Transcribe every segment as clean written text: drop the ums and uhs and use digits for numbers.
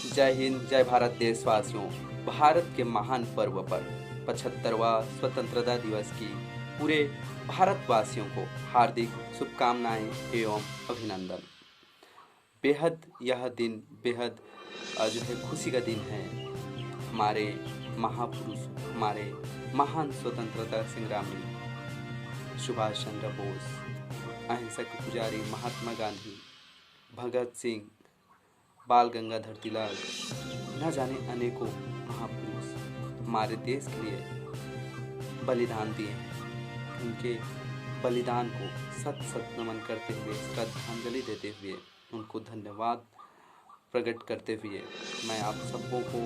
जय हिंद, जय भारत देशवासियों। भारत के महान पर्व पर 75वां स्वतंत्रता दिवस की पूरे भारतवासियों को हार्दिक शुभकामनाएं एवं अभिनंदन। यह दिन बेहद जो है खुशी का दिन है। हमारे महापुरुष, हमारे महान स्वतंत्रता संग्रामी सुभाष चंद्र बोस, अहिंसक पुजारी महात्मा गांधी, भगत सिंह, बाल गंगाधर तिलक, न जाने अनेकों महापुरुष हमारे देश के लिए बलिदान दिए हैं। उनके बलिदान को सत सत नमन करते हुए, श्रद्धांजलि देते हुए, उनको धन्यवाद प्रकट करते हुए मैं आप सबों को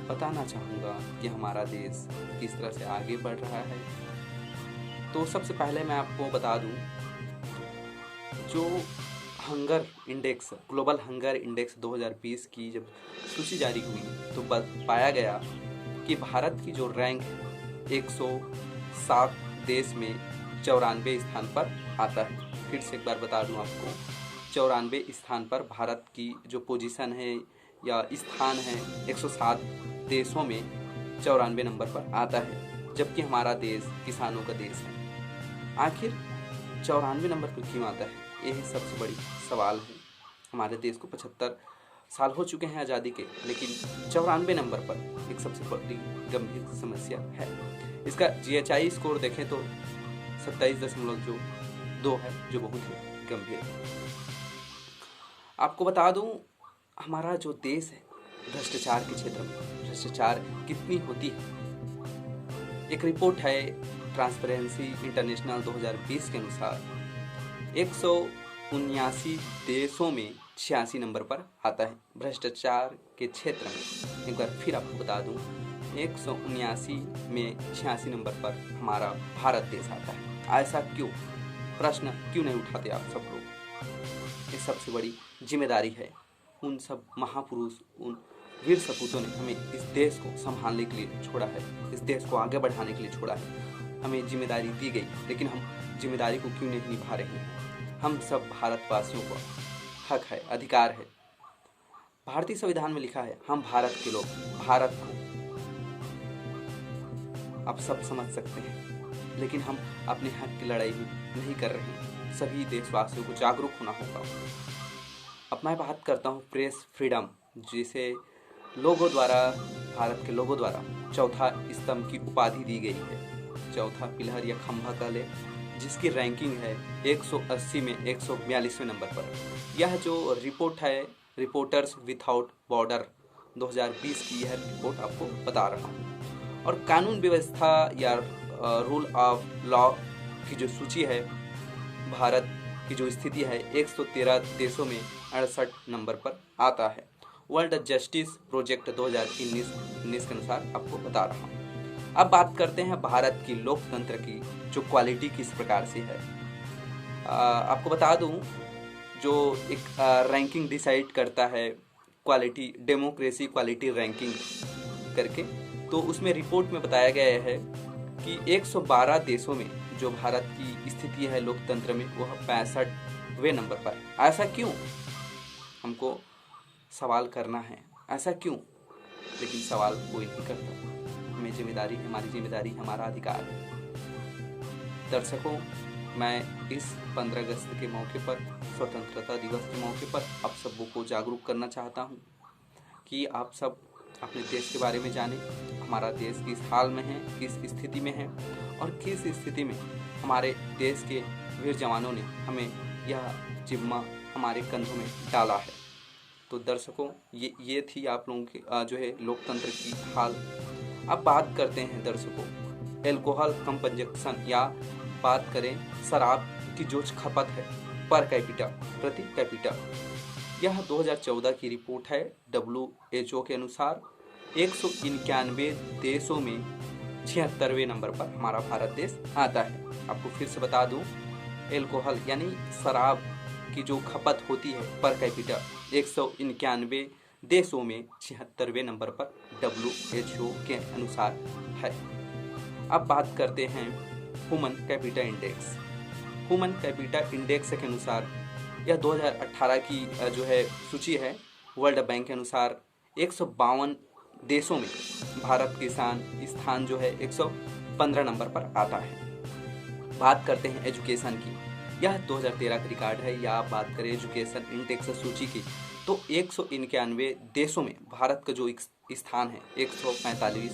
बताना चाहूँगा कि हमारा देश किस तरह से आगे बढ़ रहा है। तो सबसे पहले मैं आपको बता दूं, जो hunger index, global hunger index 2020 की जब सूची जारी हुई तो पाया गया कि भारत की जो रैंक 107 देश में 94 स्थान पर आता है। फिर से एक बार बता दूं आपको, 94 स्थान पर भारत की जो पोजीशन है या स्थान है 107 देशों में 94 नंबर पर आता है, जबकि हमारा देश किसानों का देश है। आखिर 94 नंबर पर क्यों आता है, यही सबसे बड़ी सवाल है। हमारे देश को 75 साल हो चुके हैं आज़ादी के, लेकिन 94 नंबर पर एक सबसे बड़ी गंभीर समस्या है। इसका GHI स्कोर देखें तो 27.2 है, जो बहुत ही गंभीर है। आपको बता दूं, हमारा जो देश है भ्रष्टाचार के क्षेत्र में भ्रष्टाचार कितनी होती है। एक रिपोर्ट है ट्रांसपेरेंसी इंटरनेशनल 2020 के अनुसार 179 देशों में 86 नंबर पर आता है भ्रष्टाचार के क्षेत्र में। एक बार फिर आपको बता दूं, 179 में 86 नंबर पर हमारा भारत देश आता है। ऐसा क्यों? प्रश्न क्यों नहीं उठाते आप सब लोग? ये सबसे बड़ी जिम्मेदारी है उन सब महापुरुष, उन वीर सपूतों ने हमें इस देश को संभालने के लिए छोड़ा है, इस देश को आगे बढ़ाने के लिए छोड़ा है। हमें जिम्मेदारी दी गई, लेकिन हम जिम्मेदारी को क्यों नहीं निभा रहे हैं? हम सब भारतवासियों को हक है, अधिकार है। भारतीय संविधान में लिखा है, हम भारत के लोग भारत को आप सब समझ सकते हैं, लेकिन हम अपने हक की लड़ाई में नहीं कर रहे हैं। सभी देशवासियों को जागरूक होना होगा। अब मैं बात करता हूँ प्रेस फ्रीडम, जिसे लोगों द्वारा, भारत के लोगों द्वारा चौथा स्तंभ की उपाधि दी गई है। चौथा पिलर या खंभा कह ले, जिसकी रैंकिंग है 180 में 142वें नंबर पर। यह जो रिपोर्ट है, रिपोर्टर्स विदाउट बॉर्डर 2020 की यह रिपोर्ट आपको बता रहा हूँ। और कानून व्यवस्था या रूल ऑफ लॉ की जो सूची है, भारत की जो स्थिति है 113 देशों में 68 नंबर पर आता है। वर्ल्ड जस्टिस प्रोजेक्ट 2019 के अनुसार आपको बता रहा हूँ। अब बात करते हैं भारत की लोकतंत्र की जो क्वालिटी किस प्रकार से है। आपको बता दूं, जो एक रैंकिंग डिसाइड करता है क्वालिटी, डेमोक्रेसी क्वालिटी रैंकिंग करके, तो उसमें रिपोर्ट में बताया गया है कि 112 देशों में जो भारत की स्थिति है लोकतंत्र में, वह 65वें नंबर पर। ऐसा क्यों? हमको सवाल करना है, ऐसा क्यों? लेकिन सवाल कोई नहीं करता। हमें जिम्मेदारी, हमारी जिम्मेदारी, हमारा अधिकार है। दर्शकों, मैं इस 15 अगस्त के मौके पर, स्वतंत्रता दिवस के मौके पर आप सबों को जागरूक करना चाहता हूं कि आप सब अपने देश के बारे में जानें। हमारा देश किस हाल में है, किस स्थिति में है, और किस स्थिति में हमारे देश के वीर जवानों ने हमें यह जिम्मा हमारे कंधों में डाला है। तो दर्शकों, ये थी आप लोगों की जो है लोकतंत्र की हाल। अब बात करते हैं दर्शकों, एल्कोहल कंजप्शन या बात करें शराब की जो खपत है पर कैपिटा, प्रति कैपिटा, यह 2014 की रिपोर्ट है। WHO के अनुसार 191 देशों में 76वें नंबर पर हमारा भारत देश आता है। आपको फिर से बता दूं, एल्कोहल यानी शराब की जो खपत होती है पर कैपिटा 191 देशों में 76वें नंबर पर WHO के अनुसार है। अब बात करते हैं human capita index. Human capita index के अनुसार यह 2018 की जो है सूची है। वर्ल्ड बैंक के अनुसार 152 देशों में भारत की स्थान जो है 115 नंबर पर आता है। बात करते हैं एजुकेशन की। यह 2013 का रिकॉर्ड है। या आप बात करें एजुकेशन इंडेक्स सूची की तो 191 देशों में भारत का जो स्थान है 145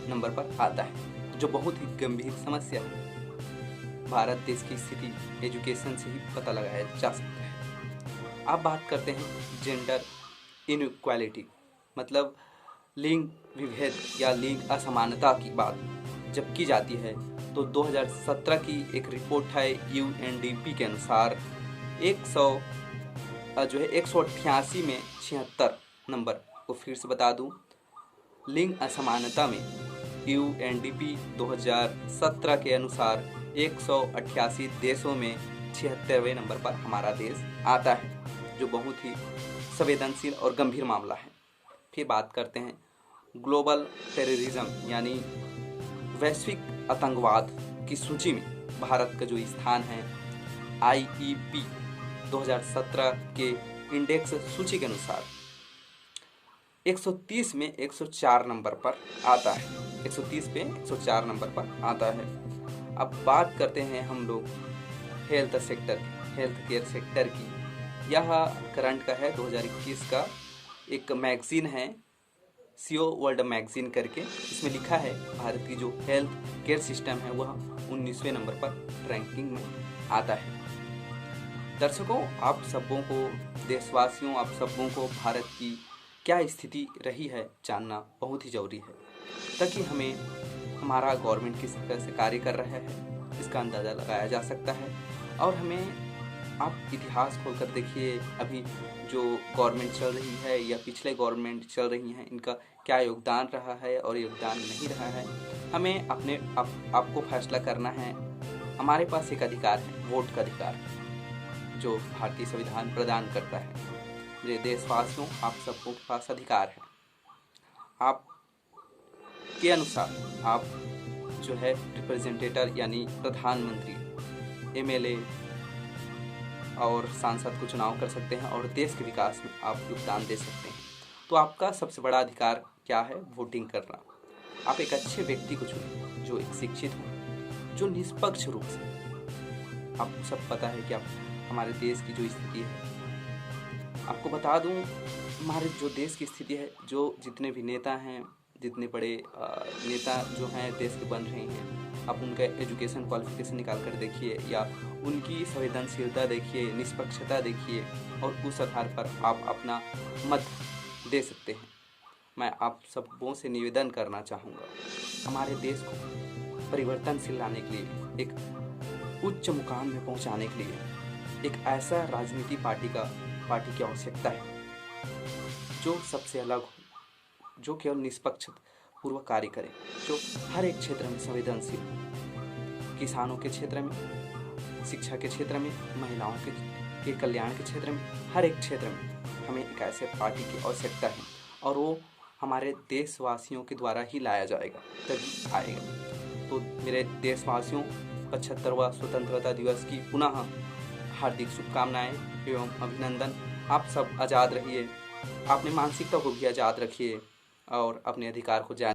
नंबर पर आता है, जो बहुत ही गंभीर समस्या है। भारत देश की स्थिति एजुकेशन से ही पता लगाया जा सकता है। अब बात करते हैं जेंडर इनइक्वालिटी, मतलब लिंग विभेद या लिंग असमानता की बात जब की जाती है तो 2017 की एक रिपोर्ट है UNDP के अनुसार 188 में 76 नंबर को फिर से बता दूं, लिंग असमानता में UNDP 2017 के अनुसार 188 देशों में 76वें नंबर पर हमारा देश आता है, जो बहुत ही संवेदनशील और गंभीर मामला है। फिर बात करते हैं ग्लोबल टेररिज्म यानी वैश्विक आतंकवाद की सूची में भारत का जो स्थान है IEP 2017 के इंडेक्स सूची के अनुसार 130 में 104 नंबर पर आता है। 130 पे 104 नंबर पर आता है। अब बात करते हैं हम लोग हेल्थ केयर सेक्टर की। यह करंट का है 2021 का एक मैगजीन है CO वर्ल्ड मैगजीन करके। इसमें लिखा है भारत की जो हेल्थ केयर सिस्टम है वह 19वें नंबर पर रैंकिंग में आता है। दर्शकों, आप सबों को, देशवासियों, आप सबों को भारत की क्या स्थिति रही है जानना बहुत ही ज़रूरी है, ताकि हमें हमारा गवर्नमेंट किस तरह से कार्य कर रहा है इसका अंदाज़ा लगाया जा सकता है। और हमें आप इतिहास खोलकर देखिए, अभी जो गवर्नमेंट चल रही है या पिछले गवर्नमेंट चल रही हैं, इनका क्या योगदान रहा है और योगदान नहीं रहा है। हमें आपको फैसला करना है। हमारे पास एक अधिकार है, वोट का अधिकार, जो भारतीय संविधान प्रदान करता है। मेरे देशवासियों, आप सबको के पास अधिकार है। आप के अनुसार आप जो है रिप्रेजेंटेटर यानी प्रधानमंत्री, MLA और सांसद को चुनाव कर सकते हैं और देश के विकास में आप योगदान दे सकते हैं। तो आपका सबसे बड़ा अधिकार क्या है? वोटिंग करना। आप एक अच्छे व्यक्ति को चुनें जो एक शिक्षित हो, जो निष्पक्ष रूप से, आपको सब पता है कि आप हमारे देश की जो स्थिति है, आपको बता दूं, हमारे जो देश की स्थिति है, जो जितने भी नेता हैं, जितने बड़े नेता जो हैं देश के बन रहे हैं, आप उनका एजुकेशन क्वालिफिकेशन निकाल कर देखिए या उनकी संवेदनशीलता देखिए, निष्पक्षता देखिए और उस आधार पर आप अपना मत दे सकते हैं। मैं आप सबों से निवेदन करना चाहूँगा, हमारे देश को परिवर्तनशील लाने के लिए, एक उच्च मुकाम में पहुँचाने के लिए एक ऐसा राजनीति पार्टी की आवश्यकता है जो सबसे अलग हो, जो केवल निष्पक्ष पूर्वक कार्य करे, जो हर एक क्षेत्र में संवेदनशील हो, किसानों के क्षेत्र में, शिक्षा के क्षेत्र में, महिलाओं के कल्याण के क्षेत्र में, हर एक क्षेत्र में हमें एक ऐसे पार्टी की आवश्यकता है और वो हमारे देशवासियों के द्वारा ही लाया जाएगा, तभी आएगा। तो मेरे देशवासियों, 75वां स्वतंत्रता दिवस की पुनः हार्दिक शुभकामनाएं एवं अभिनंदन। आप सब आज़ाद रहिए, अपनी मानसिकता को भी आज़ाद रखिए और अपने अधिकार को जान